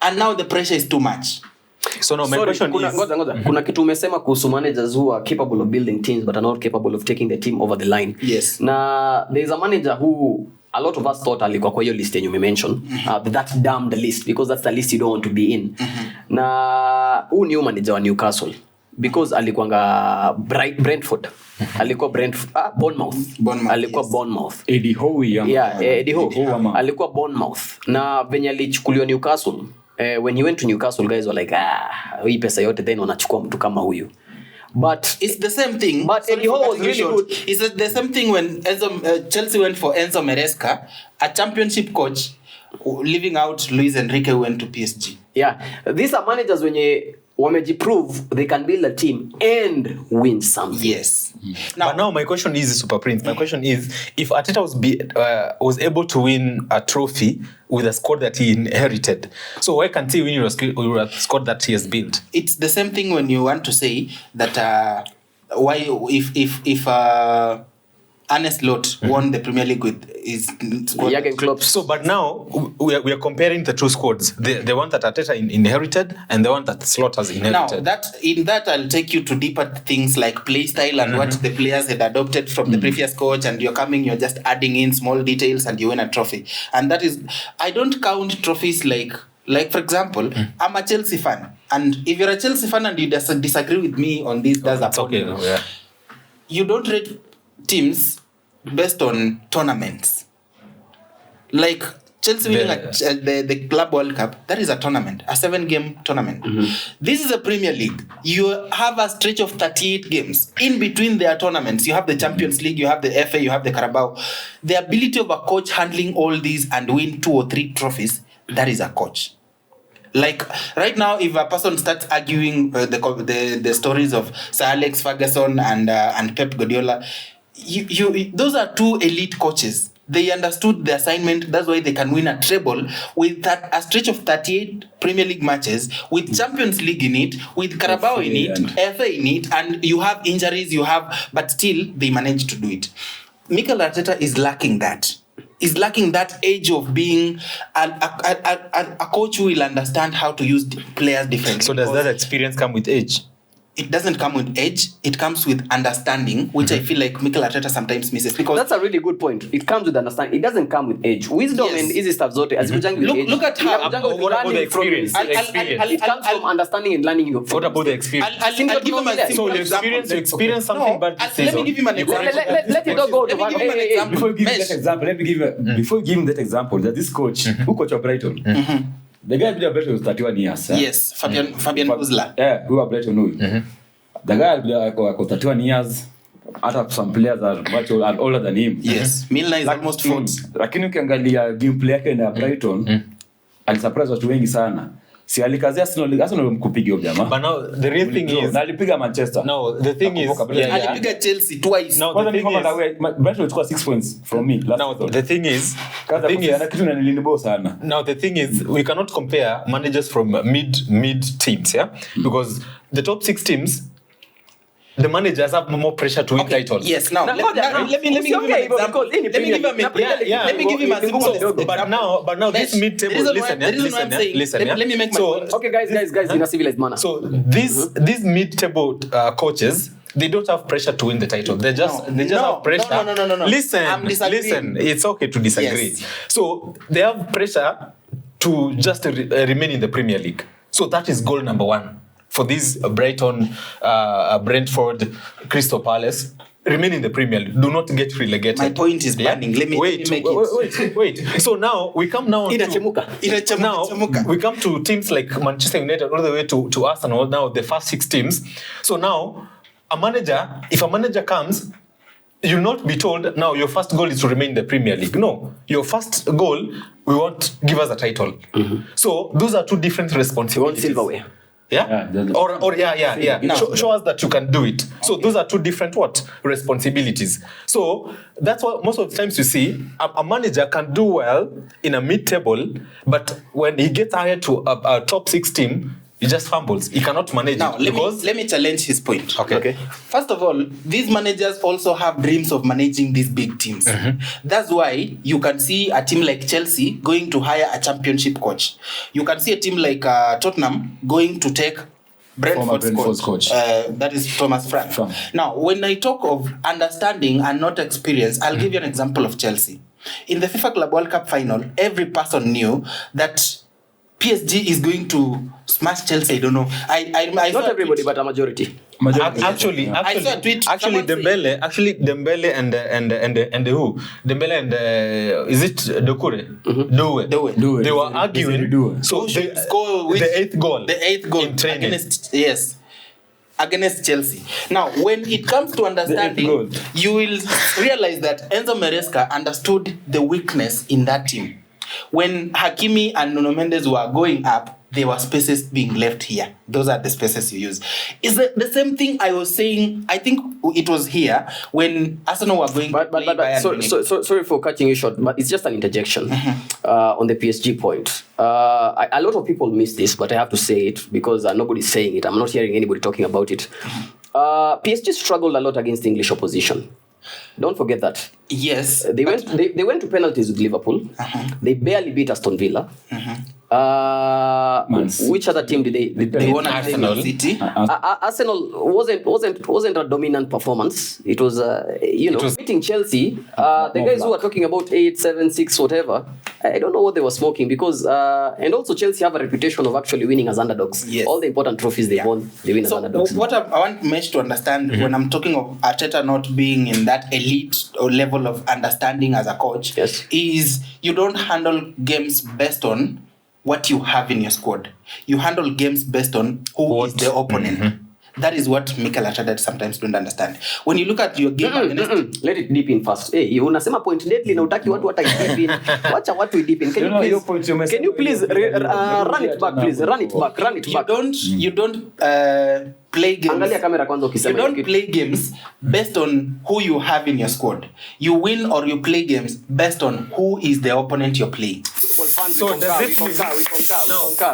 and now the pressure is too much. So now my question is kuna kitu umesema kuhusu managers who are capable of building teams but are not capable of taking the team over the line. Yes. Na there is a manager who a lot of us thought alikuwa kwa hiyo list yenye umemention, that damned list, because that's the list you don't want to be in. Na huu new manager wa Newcastle, because alikuanga Brentford, alikuwa Bournemouth. Alikuwa yes. Bournemouth. Eddie Howe. Eddie Howe. Alikuwa Bournemouth. Na venye alichukuliwa Newcastle, when he went to Newcastle, guys were like, hii pesa yote then wanachukua mtu kama huyu. But it's the same thing. But Eddie Howe was really good. It's the same thing when Chelsea went for Enzo Maresca, a championship coach, leaving out Luis Enrique, who went to PSG. Yeah, these are managers wenye wamejiprove they can build a team and win something. Yes. Now my question is, Super Prince, my question is, if Arteta was able to win a trophy with a squad that he inherited, so why can't he win with a squad that he has built? It's the same thing when you want to say that why if Ernest Lot won the Premier League with his squad. Jurgen Klopp. So, but now we are comparing the two squads, the one that Arteta inherited and the one that Slot has inherited. Now, that I'll take you to deeper things like play style and what the players had adopted from the previous coach, and you're just adding in small details and you win a trophy. And that is, I don't count trophies like for example, I'm a Chelsea fan, and if you're a Chelsea fan and you disagree with me on this, that's a problem. Okay, yeah. You don't rate teams based on tournaments. Like Chelsea winning the Club World Cup, that is a tournament, a 7-game tournament. This is a Premier League. You have a stretch of 38 games. In between their tournaments, you have the Champions League, you have the FA, you have the Carabao. The ability of a coach handling all these and win 2 or 3 trophies, that is a coach. Like right now, if a person starts arguing the stories of Sir Alex Ferguson and Pep Guardiola, those are 2 elite coaches. They understood the assignment. That's why they can win a treble with a stretch of 38 Premier League matches, with Champions League in it, with Carabao in it, FA in it, and you have injuries, but still they managed to do it. Mikel Arteta is lacking that. Is lacking that age of being a coach who will understand how to use players differently. So does that experience come with age? It doesn't come with age. It comes with understanding, which I feel like Mikel Arteta sometimes misses. Because that's a really good point. It comes with understanding. It doesn't come with age. Wisdom and easy stuff zote. Look at how. What about the experience? It comes from understanding and learning. What about the experience? I'll give him a simple example. You experience something bad. Let me give him an example. Let it all go to one. Before you give him that example, before you give him that example, that this coach, who coach of Brighton, the guy at Brighton was 31 years. Yes, Fabian Husler. Yeah, who are Brighton knew. The guy was 31 years. Other some players are much older than him. Yes, Milner is almost 40. Lakini ukiangalia gameplay yake na Brighton, alisurprise watu wengi sana. Si alikazia Arsenal mkupiga jamaa. But now the real thing is, alipiga Manchester. No, the thing is, alipiga Chelsea twice. Now the thing is, Brighton scored 6 points from me last. Now the thing is, now the thing is, we cannot compare managers from mid teams, yeah, because the top 6 teams, the managers have more pressure to win titles. Yes, now let me give him an example. Let me give him an example. But now this mid-table, listen. Let me make my point. Okay, guys, in a civilized manner. So these mid-table coaches, they don't have pressure to win the title. They just have pressure. No. Listen. It's okay to disagree. Yes. So they have pressure to just remain in the Premier League. So that is goal number 1. For these Brighton, Brentford, Crystal Palace, remain in the Premier League. Do not get relegated. My point is burning. Let me make it. Wait. So now we come now we come to teams like Manchester United all the way to Arsenal. Now the first 6 teams. So now if a manager comes, you'll not be told now your first goal is to remain in the Premier League. No, your first goal, we want give us a title. So those are 2 different responsibilities. You want silverware. Yeah? Show us that you can do it. So those are 2 different responsibilities. So that's what most of the times you see a manager can do well in a mid-table, but when he gets hired to a top 6 team, he just fumbles. He cannot manage now, it. Let me challenge his point. Okay. First of all, these managers also have dreams of managing these big teams. That's why you can see a team like Chelsea going to hire a championship coach. You can see a team like Tottenham going to take Brentford's coach. That is Thomas Frank. Now, when I talk of understanding and not experience, I'll give you an example of Chelsea. In the FIFA Club World Cup final, every person knew that PSG is going to smash Chelsea. I don't know. I not everybody, but a majority. Actually, Dembele and who? Dembele and is it Dokure? Doe. They were arguing. So they score the 8th goal in training. Against Chelsea. Now, when it comes to understanding, you will realize that Enzo Maresca understood the weakness in that team. When Hakimi and Nuno Mendes were going up, there were spaces being left here. Those are the spaces you use. Is the same thing I was saying? I think it was here when Arsenal were going. Sorry for cutting you short, but it's just an interjection on the PSG point. A lot of people miss this, but I have to say it because nobody's saying it. I'm not hearing anybody talking about it. PSG struggled a lot against English opposition. Don't forget that. Yes. They went to penalties with Liverpool. They barely beat Aston Villa. Which other team did they won? Arsenal. City. Arsenal wasn't a dominant performance. It was beating Chelsea. The guys who are talking about 8-7-6 whatever, I don't know what they were smoking because and also Chelsea have a reputation of actually winning as underdogs. Yes. All the important trophies they won, they win as underdogs. What I want Mesh to understand when I'm talking of Arteta not being in that elite or level of understanding as a coach, is you don't handle games based on what you have in your squad. You handle games based on who is the opponent. That is what Mikel Arteta sometimes don't understand. When you look at your game against... Let it deep in first. Hey, unasema point deadly na utaki watu hata deep in. Wacha watu deep in. Can you please run it back, please? Run it back. You don't play games. Angalia kamera kwanza ukisema. You don't play games based on who you have in your squad. You win or you play games based on who is the opponent you're playing. Football fans, So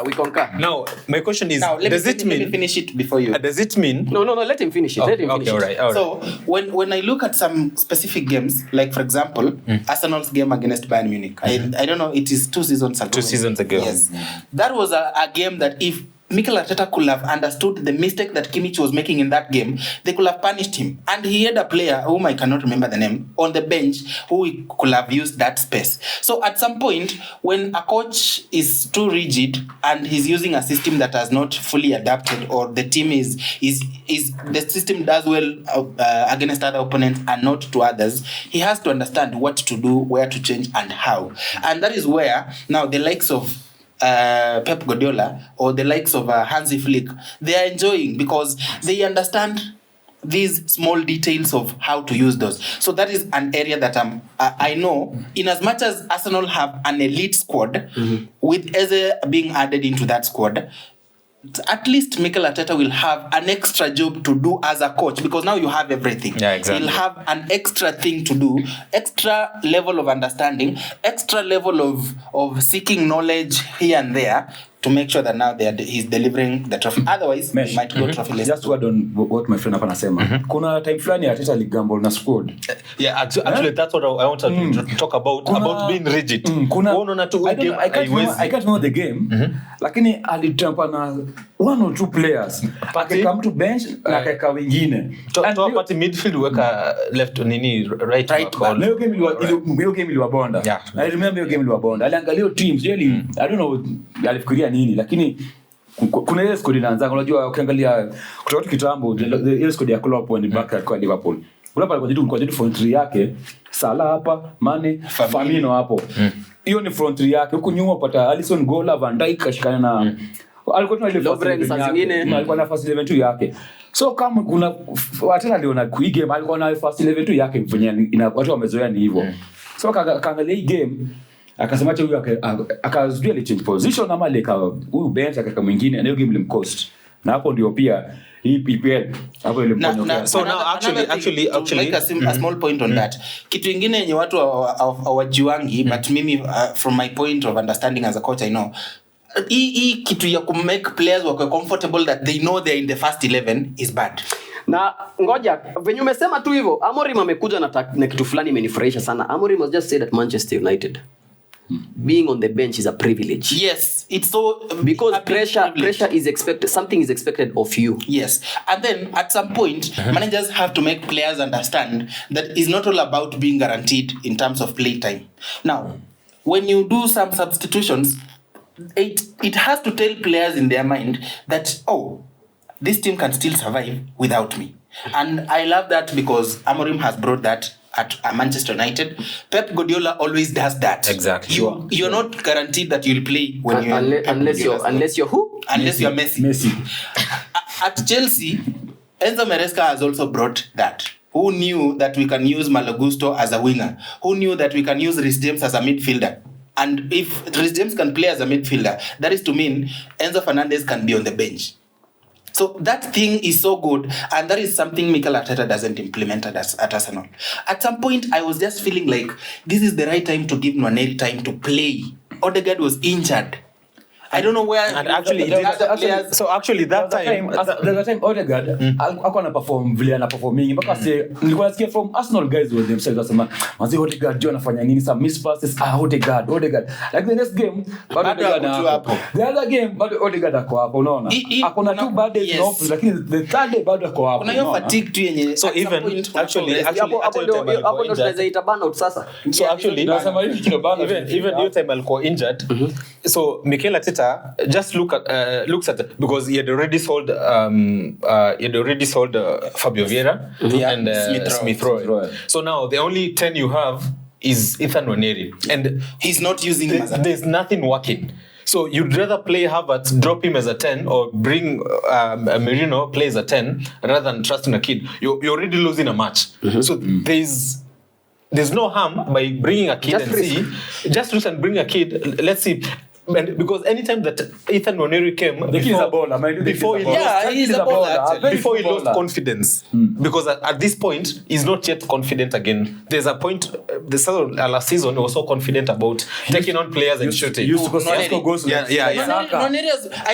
we concur. Now, my question is, Now, let me finish it before you. Does it mean... No, let him finish it. Let him finish all it. right. So when I look at some specific games, like for example, Arsenal's game against Bayern Munich, I don't know, it is 2 seasons ago. 2 seasons ago. Yes. That was a game that if Mikel Arteta could have understood the mistake that Kimmich was making in that game, they could have punished him. And he had a player, whom I cannot remember the name, on the bench who could have used that space. So at some point, when a coach is too rigid and he's using a system that has not fully adapted, or the team is the system does well against other opponents and not to others, he has to understand what to do, where to change, and how. And that is where now the likes of Pep Guardiola or the likes of Hansi Flick, they are enjoying because they understand these small details of how to use those. So that is an area that I know, in as much as Arsenal have an elite squad, with Eze being added into that squad, at least Mikel Arteta will have an extra job to do as a coach, because now you have everything. Yeah, exactly. He'll have an extra thing to do, extra level of understanding, extra level of seeking knowledge here and there to make sure that now he's delivering the trophy. Otherwise, he might go trophyless. Just word on what my friend hapa anasema. Kuna time fulani Arteta aligamble na squad. Yeah, actually that's what I wanted to talk about being rigid. I can't know the game, lakini alitampa na 1 or 2 players. Akaka mtu bench na akaka wengine. Toa party midfield weka left right back. Leo game iliwabonda. Yeah. I remember hiyo game iliwabonda. Aliangalia teams really, I don't know alifikiria nini, lakini kuna ile squad inaanza, unajua ukiangalia kutoka kitambo ile squad ya Klopp when back kwa Liverpool. Unapata kwa jitu front 3 yake, Salah hapa, Mane, Firmino hapo. Hiyo ni front 3 yake. Huko nyuma upata Alisson, Gola, Van Dijk kashikana na alikuwa na ile alikuwa na first 11 tu yake. So kama kuna Arteta aliona kui game alikuwa na first 11 tu yake venye watu wamezoea ni hivyo. So kaangalia hii game akasema acha huyu akazuia ile change position ama leka huyu bench akaka mwingine na hiyo game limcost. Na hapo ndio pia hii PPL hapo ile mponyo. So now actually like a small point on that. Kitu kingine yenye watu hawajuangi, but mimi from my point of understanding as a coach I know, hii kitu ya make players wako comfortable that they know they're in the first 11 is bad. Na ngoja venye umesema tu hivyo, Amorim amekuja na kitu fulani imenifurahisha sana. Amorim was just said at Manchester United, being on the bench is a privilege. Yes, it's so because pressure is expected, something is expected of you. Yes, and then at some point managers have to make players understand that it's not all about being guaranteed in terms of play time. Now, when you do some substitutions, it has to tell players in their mind that, oh, this team can still survive without me. And I love that because Amorim has brought that at Manchester United. Pep Guardiola always does that. Exactly. You're not guaranteed that you'll play when unless you're who? Unless you're Messi. At Chelsea, Enzo Maresca has also brought that. Who knew that we can use Malo Gusto as a winger? Who knew that we can use Reece James as a midfielder? And if Reece James can play as a midfielder, that is to mean Enzo Fernandez can be on the bench. So that thing is so good, and that is something Mikel Arteta doesn't implement at Arsenal. At some point, I was just feeling like this is the right time to give Nwaneri time to play. Odegaard was injured. I don't know where. And actually, that time Odegaard alikuwa na perform vile ana performing mpaka nilikuwa nasikia from Arsenal guys with themselves wasema mazi Odegaard jo anafanya nini, some miss passes, Odegaard like the next game Odegaard hapo, the other game Odegaard ako hapo, unaona akona 2 bad days off, lakini the third day bado ako hapo. Kuna hiyo fatigue tu yenye, so even actually hapo ndio tunaweza ita burnout sasa. So actually nasema hivi kina burnout even you time alikuwa injured. So Mikel Arteta just looks at it because he had already sold Fabio Vieira and Smith Rowe. So now the only 10 you have is Ethan Nwaneri, and he's not using him. There's nothing working. So you'd rather play Havertz, drop him as a 10, or bring Merino, play as a 10, rather than trusting a kid. You're already losing a match. So there's no harm by bringing a kid and bring a kid. Let's see. And because anytime that Ethan Nwaneri came, The kid is a baller, man. before he lost confidence, because at this point he's not yet confident again. There's a point. Last season he was so confident about taking on players and shooting. I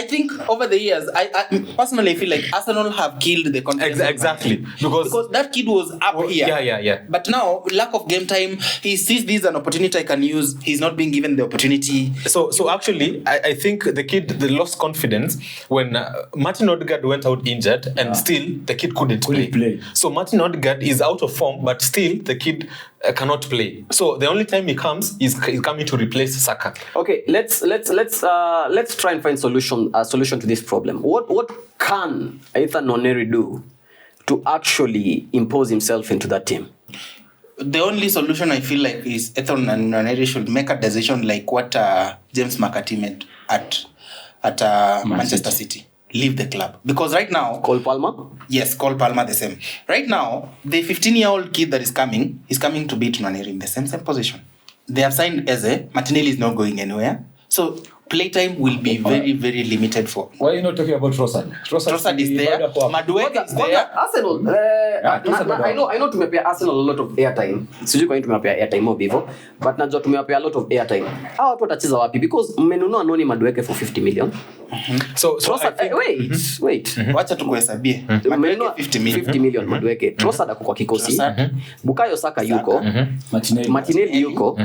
think over the years, I personally feel like Arsenal have killed the confidence. Exactly, because that kid was up here. Yeah. But now, lack of game time, he sees this as an opportunity I can use. He's not being given the opportunity. So actually, I think the kid lost confidence when Martin Odegaard went out injured, and still the kid couldn't play. So Martin Odegaard is out of form, but still the kid cannot play. So the only time he comes is coming to replace Saka. Okay, let's try and find a solution to this problem. What can Ethan Nwaneri do to actually impose himself into that team? The only solution I feel like is Ethan and Nwaneri should make a decision like what James McCarthy made at Manchester City. Leave the club. Because right now... Cole Palmer? Yes, Cole Palmer the same. Right now, the 15-year-old kid that is coming to beat Nwaneri in the same position. They have signed Eze. Martinelli is not going anywhere. So playtime will be very, very limited for... Why are you not talking about Trossard? Trossard is there. Madueke is there. Arsenal. I know tumepea Arsenal a lot of airtime. Sijui kwa nini tumepea airtime mob hivyo, but najua tumepea a lot of airtime. Hao watu watacheza wapi? Because mmenunua Noni Madueke for 50 million. So Trossard, wait. Wacha tukuhesabie. Mmenunua 50 million Madueke. Trossard ako kwa kikosi. Bukayo Saka yuko. Martinelli yuko.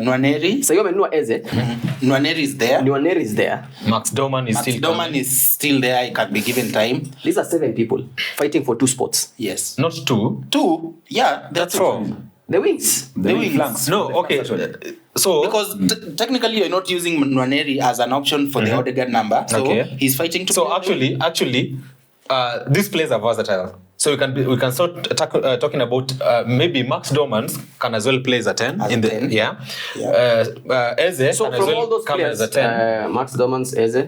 Nwaneri. So you amenunua Eze. Nwaneri is there. Max Doman is still there. He can be given time. These are 7 people fighting for 2 spots. Yes. Not 2. 2? Yeah. That's 4. The wings. The wings. Flanks. No, okay. So because technically you're not using Nwaneri as an option for the Odegaard number. So he's fighting to... So actually, these players are versatile. So we can start talking about maybe Max Doman can as well play as a 10 as in the 10. Eze so can from as well all those come players, as a 10. Max Doman, Eze.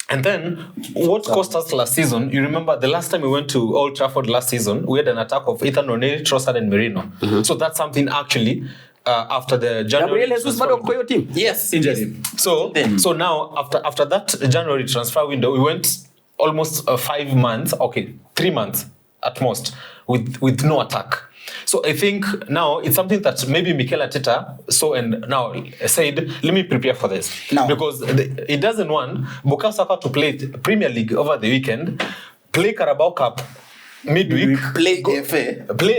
And then what cost us last season? You remember the last time we went to Old Trafford last season, we had an attack of Ethan Nwaneri, Trossard, and Merino. So that's something actually. After the January Gabriel Jesus bado kwa hiyo team. Yes, injured. So now after that January transfer window, we went almost 5 months, 3 months at most with no attack. So I think now it's something that maybe Mikel Arteta saw and now said, let me prepare for this. No. Because it doesn't want Bukayo Saka to play Premier League over the weekend, play Carabao Cup midweek, play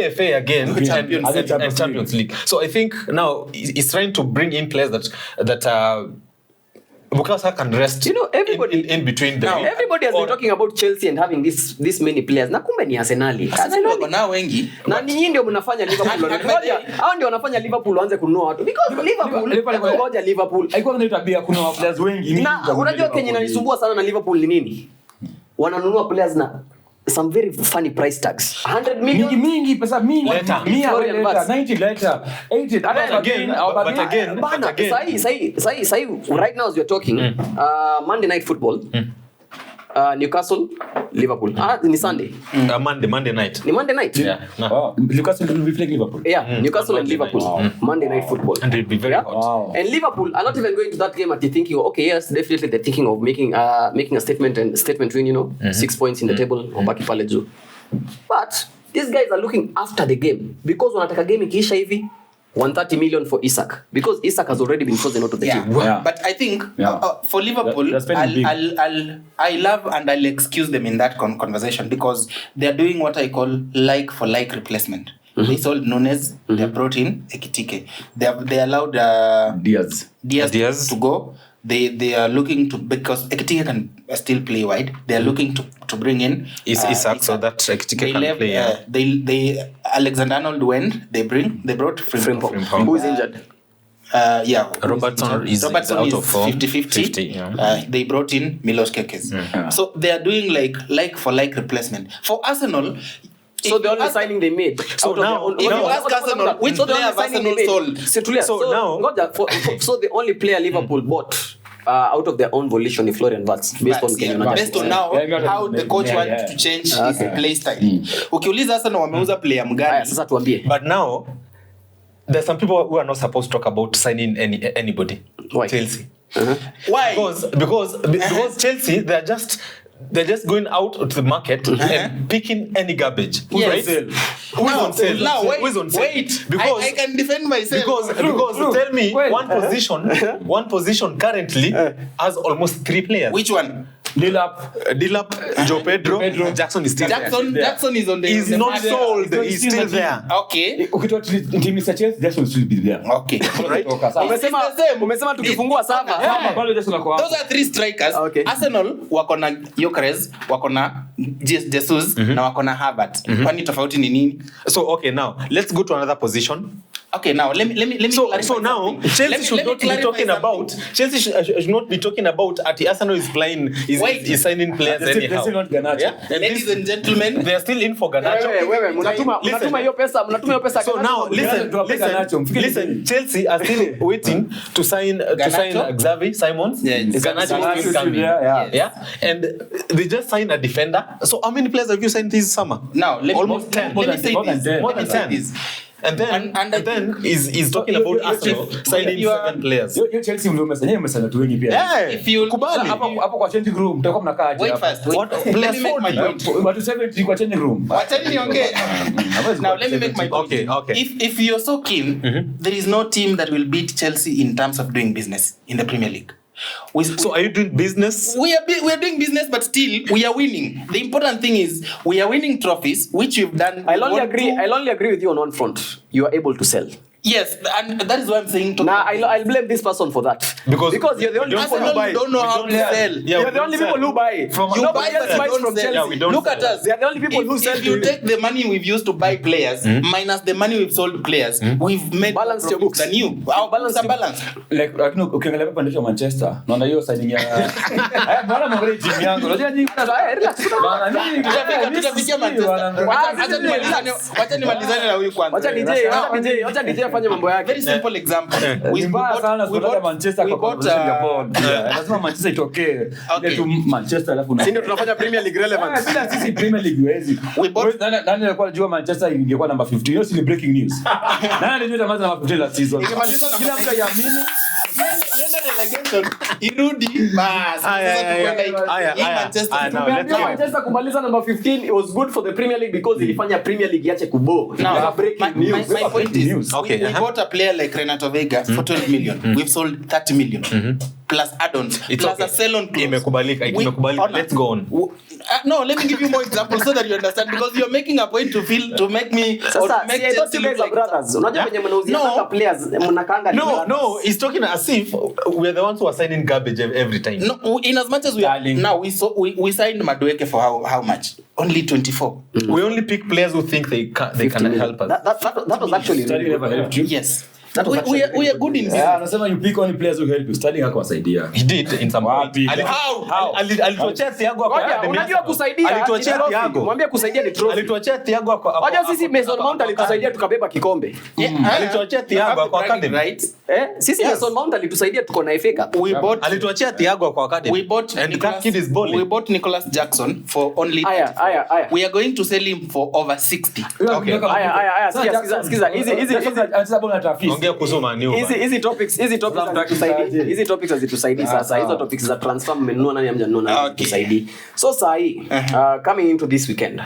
FA again, and Champions League. So I think now he's trying to bring in players that Bukayo Saka can rest. You know, everybody in between the week. Everybody has been talking about Chelsea and having this many players. Na kumbe ni Arsenali. Arsenali na wengi. Na nyinyi ndio mnafanya Liverpool. Hao ndio wanafanya Liverpool waanze kununua watu. Because Liverpool ngoja Liverpool. Haikuwa na tabia kuna players wengi. Na unajua Kenya inanisumbua sana na Liverpool ni nini? Wananunua players na some very funny price tags. 100 million mingi pesa mingi. Later. 90 later. 80. But again. Say right now as you're talking, Monday night football. Newcastle, Liverpool. Ni Sunday. Monday night. Ni Monday night. Yeah. Wow. Newcastle will be playing Liverpool. Yeah, Newcastle and Monday Liverpool. night. Monday night football. And it'll be very hot. Wow. And Liverpool are not even going to that game at the thinking, okay, yes, definitely they're thinking of making a statement win, 6 points in the table, wabaki pale juu. But these guys are looking after the game because wanataka game ikiisha hivi 130 million for Isak because Isak has already been chosen out of the team. Yeah. But I think for Liverpool, I love and I'll excuse them in that conversation because they're doing what I call like for like replacement. They sold Nunes, they brought in Ekitike. They allowed Diaz to go. They are looking to, because Ekitike can still play wide. They are looking to bring in Isak so that Ekitike can play. They Alexander-Arnold went. They brought Frimpong. Who is injured? Robertson is out of form. 50-50. They brought in Milos Kekes. So they are doing like for like replacement. For Arsenal, so the only signing they made. So now, if you ask Arsenal, which player have Arsenal sold? So the only player Liverpool bought out of their own volition ni Florian Wirtz based on Kenya United. Based on now how the coach wants to change his play style. Ukiuliza sasa na wameuza player mgani? Sasa tuambie. But now there's some people who are not supposed to talk about signing anybody. Why? Chelsea. Why? Because Chelsea they're just going out to the market and picking any garbage. Yes. Right? Who's on sale? Wait. Because I can defend myself. Because tell me one position currently has almost 3 players. Which one? Dilap, Joe Pedro, Jackson is still there. Jackson is on the. He's not sold. He's still there. Okay. Ukitoa team ya Chelsea, Jackson will be there. Okay. Right? Umesema tukifungua sava. Bado Jackson ako hapo. Those are 3 strikers. Okay. Arsenal wako na Gyökeres, wako na Jesus na wako na Havertz. Kwani tofauti ni nini? So okay, now let's go to another position. Okay, now let me So now Chelsea should not be talking about Chelsea should not be talking about at Arsenal is playing is signing players anyhow. Yeah? Ladies and gentlemen, they are still in for Garnacho. Wewe mnatuma hiyo pesa. So now listen, Chelsea are still waiting to sign Xavi Simons. Garnacho is coming. Yeah. And they just signed a defender. So how many players have you signed this summer? now Almost 10. Let me say More than 10. And then he's talking about Arsenal signing 7 players. Yo Chelsea umesanya tu wengi pia. Yeah, if you kubali. Hapo kwa changing room mtakuwa mnakaa aje? wait first. Let me make my point. But 70 kwa changing room. Wachani niongee. Now let me make my point. Okay. If you're so keen, there is no team that will beat Chelsea in terms of doing business in the Premier League. So are you doing business? We are doing business, but still we are winning. The important thing is we are winning trophies, which we've done. I'll only agree with you on one front. You are able to sell. Yes, and that is why I'm saying. Now I'll blame this person for that because you're the only people who buy. Don't know how to sell. You're the only people who buy. Nobody else buys from Chelsea. Yeah, we don't Look at us. They are the only people who sell. If you take the money we've used to buy players minus the money we've sold players, we've made balance your books. than you. Our balance are balanced. Like ukiangalia hapa ndio Manchester. Naona hiyo signing ya bwana mwangalie gym yangu. Unajua nini? Bwana mimi Tutafikia Manchester. Wacha nimalizane na huyu kwanza. Wacha DJ afanye mambo yake. Very simple example. We bought Manchester kwa bond. Lazima Manchester itokee. Ile tu Manchester alafu na ndio tunafanya Premier League relevant. Bila sisi Premier League huwezi. Nani alikuwa anajua Manchester ingekuwa namba 15? Hiyo si breaking news. Nani alijua tamaliza namba 15 last season? Ikimaliza na kila mtu yaamini. Yenda relegation. Irudi bas. Manchester kumaliza number 15 it was good for the Premier League because ilifanya Premier League yache kubo. Now breaking news. My point is okay, we bought a player like Renato Vega for 12 million. We've sold 30 million plus add-ons plus a sell-on clause. Imekubalika. Let's go on. No, let me give you more examples so that you understand because you're making a point to make me make Chelsea look like brothers. Unajua venye mnauzia hata players mnakaanga. No, he's talking as if we're the ones who are signing garbage every time. No, in as much as we are, now we signed Madueke for how much? Only 24. We only pick players who think they can help us. That was actually never helped you. Yes. We are good in business. Yeah, anasema you pick only players who help you. Sterling hakuwasaidia. He did in some point. How? Alituachia Thiago kwa academy. Unajua kusaidia. Alituachia Thiago. Mwambie kusaidia ni trophy. Alituachia Thiago kwa. Unajua sisi Mason Mount alitusaidia tukabeba kikombe. Alituachia Thiago kwa academy. Right? Sisi Mason Mount alitusaidia tuko na FA Cup. Alituachia Thiago kwa academy. We bought and that kid is balling. We bought Nicholas Jackson for only aya. We are going to sell him for over 60. Okay. Aya. Sikiza. Easy. Ongea kusoma ni hizi topics hazitusaidii sasa. Hizo topics za transfer mmenunua nani hamjanunua tusaidii. So sahi coming into this weekend